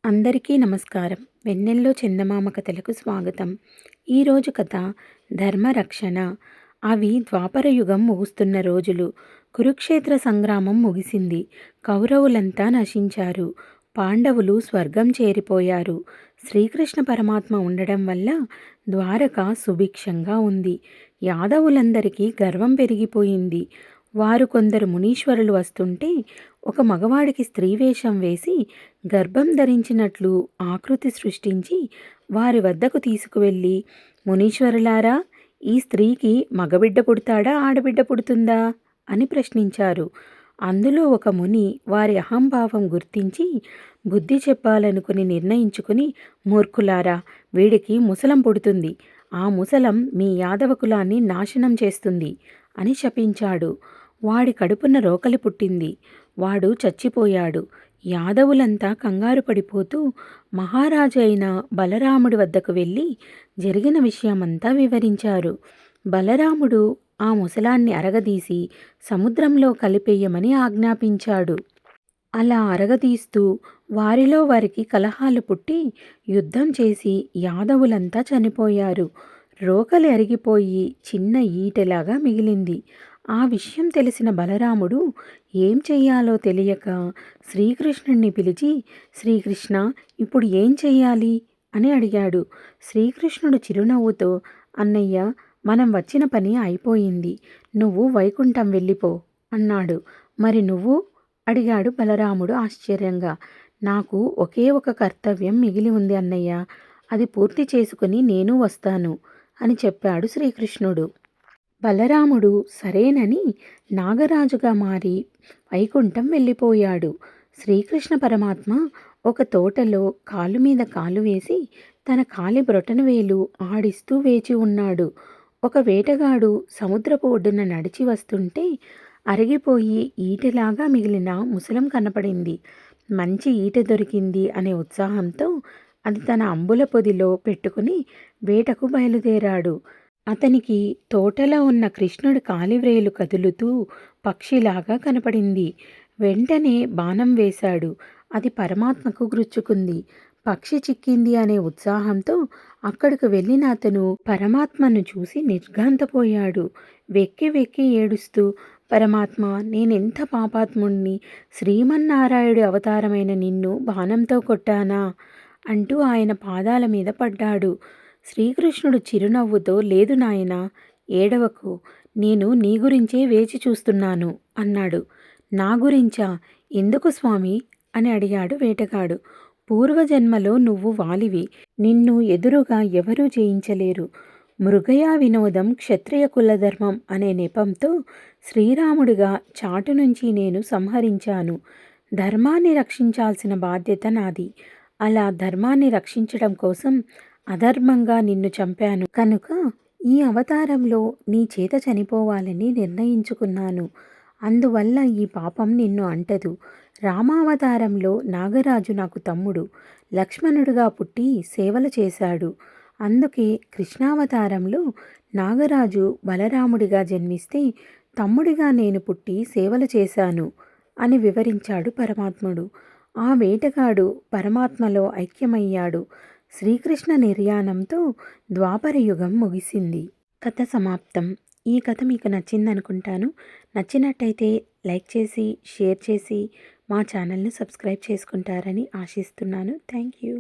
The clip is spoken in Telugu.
అందరికీ నమస్కారం. వెన్నెల్లో చందమామ కథలకు స్వాగతం. ఈరోజు కథ ధర్మరక్షణ. అవి ద్వాపర యుగం ముగుస్తున్న రోజులు. కురుక్షేత్ర సంగ్రామం ముగిసింది. కౌరవులంతా నశించారు. పాండవులు స్వర్గం చేరిపోయారు. శ్రీకృష్ణ పరమాత్మ ఉండడం వల్ల ద్వారక సుభిక్షంగా ఉంది. యాదవులందరికీ గర్వం పెరిగిపోయింది. వారు కొందరు మునీశ్వరులు వస్తుంటే ఒక మగవాడికి స్త్రీ వేషం వేసి గర్భం ధరించినట్లు ఆకృతి సృష్టించి వారి వద్దకు తీసుకువెళ్ళి, మునీశ్వరులారా, ఈ స్త్రీకి మగబిడ్డ పుడతాడా ఆడబిడ్డ పుడుతుందా అని ప్రశ్నించారు. అందులో ఒక ముని వారి అహంభావం గుర్తించి బుద్ధి చెప్పాలనుకుని నిర్ణయించుకుని, మూర్ఖులారా, వీడికి ముసలం పుడుతుంది. ఆ ముసలం మీ యాదవ కులాన్ని నాశనం చేస్తుంది అని శపించాడు. వాడి కడుపున రోకలి పుట్టింది. వాడు చచ్చిపోయాడు. యాదవులంతా కంగారు పడిపోతూ మహారాజు అయిన బలరాముడి వద్దకు వెళ్ళి జరిగిన విషయమంతా వివరించారు. బలరాముడు ఆ ముసలాన్ని అరగదీసి సముద్రంలో కలిపేయమని ఆజ్ఞాపించాడు. అలా అరగదీస్తూ వారిలో వారికి కలహాలు పుట్టి యుద్ధం చేసి యాదవులంతా చనిపోయారు. రోకలి అరిగిపోయి చిన్న ఈటెలాగా మిగిలింది. ఆ విషయం తెలిసిన బలరాముడు ఏం చెయ్యాలో తెలియక శ్రీకృష్ణుణ్ణి పిలిచి, శ్రీకృష్ణ, ఇప్పుడు ఏం చెయ్యాలి అని అడిగాడు. శ్రీకృష్ణుడు చిరునవ్వుతో, అన్నయ్య, మనం వచ్చిన పని అయిపోయింది. నువ్వు వైకుంఠం వెళ్ళిపో అన్నాడు. మరి నువ్వు అడిగాడు బలరాముడు ఆశ్చర్యంగా. నాకు ఒకే ఒక కర్తవ్యం మిగిలి ఉంది అన్నయ్య. అది పూర్తి చేసుకుని నేను వస్తాను అని చెప్పాడు శ్రీకృష్ణుడు. బలరాముడు సరేనని నాగరాజుగా మారి వైకుంఠం వెళ్ళిపోయాడు. శ్రీకృష్ణ పరమాత్మ ఒక తోటలో కాలు మీద కాలు వేసి తన కాలి బ్రొటనవేలు ఆడిస్తూ వేచి ఉన్నాడు. ఒక వేటగాడు సముద్రపు ఒడ్డున నడిచి వస్తుంటే అరిగిపోయి ఈటెలాగా మిగిలిన ముసలం కనపడింది. మంచి ఈట దొరికింది అనే ఉత్సాహంతో అది తన అంబుల పొదిలో పెట్టుకుని వేటకు బయలుదేరాడు. అతనికి తోటలో ఉన్న కృష్ణుడి కాలివ్రేలు కదులుతూ పక్షిలాగా కనపడింది. వెంటనే బాణం వేశాడు. అది పరమాత్మకు గుచ్చుకుంది. పక్షి చిక్కింది అనే ఉత్సాహంతో అక్కడికి వెళ్ళిన అతను పరమాత్మను చూసి నిర్ఘాంతపోయాడు. వెక్కి వెక్కి ఏడుస్తూ, పరమాత్మ, నేనెంత పాపాత్ముణ్ణి, శ్రీమన్నారాయుడి అవతారమైన నిన్ను బాణంతో కొట్టానా అంటూ ఆయన పాదాల మీద పడ్డాడు. శ్రీకృష్ణుడు చిరునవ్వుతో, లేదు నాయనా, ఏడవకు, నేను నీ గురించే వేచి చూస్తున్నాను అన్నాడు. నా గురించా? ఎందుకు స్వామి అని అడిగాడు వేటగాడు. పూర్వజన్మలో నువ్వు వాలివి. నిన్ను ఎదురుగా ఎవరూ జయించలేరు. మృగయా వినోదం క్షత్రియ కులధర్మం అనే నెపంతో శ్రీరాముడిగా చాటు నుంచి నేను సంహరించాను. ధర్మాన్ని రక్షించాల్సిన బాధ్యత నాది. అలా ధర్మాన్ని రక్షించడం కోసం అధర్మంగా నిన్ను చంపాను కనుక ఈ అవతారంలో నీ చేత చనిపోవాలని నిర్ణయించుకున్నాను. అందువల్ల ఈ పాపం నిన్ను అంటదు. రామావతారంలో నాగరాజు నాకు తమ్ముడు. లక్ష్మణుడిగా పుట్టి సేవలు చేశాడు. అందుకే కృష్ణావతారంలో నాగరాజు బలరాముడిగా జన్మిస్తే తమ్ముడిగా నేను పుట్టి సేవలు చేశాను అని వివరించాడు పరమాత్ముడు. ఆ వేటగాడు పరమాత్మలో ఐక్యమయ్యాడు. శ్రీకృష్ణ నిర్యాణంతో ద్వాపర యుగం ముగిసింది. కథ సమాప్తం. ఈ కథ మీకు నచ్చిందనుకుంటాను. నచ్చినట్టయితే లైక్ చేసి, షేర్ చేసి మా ఛానల్ని సబ్స్క్రైబ్ చేసుకుంటారని ఆశిస్తున్నాను. Thank you.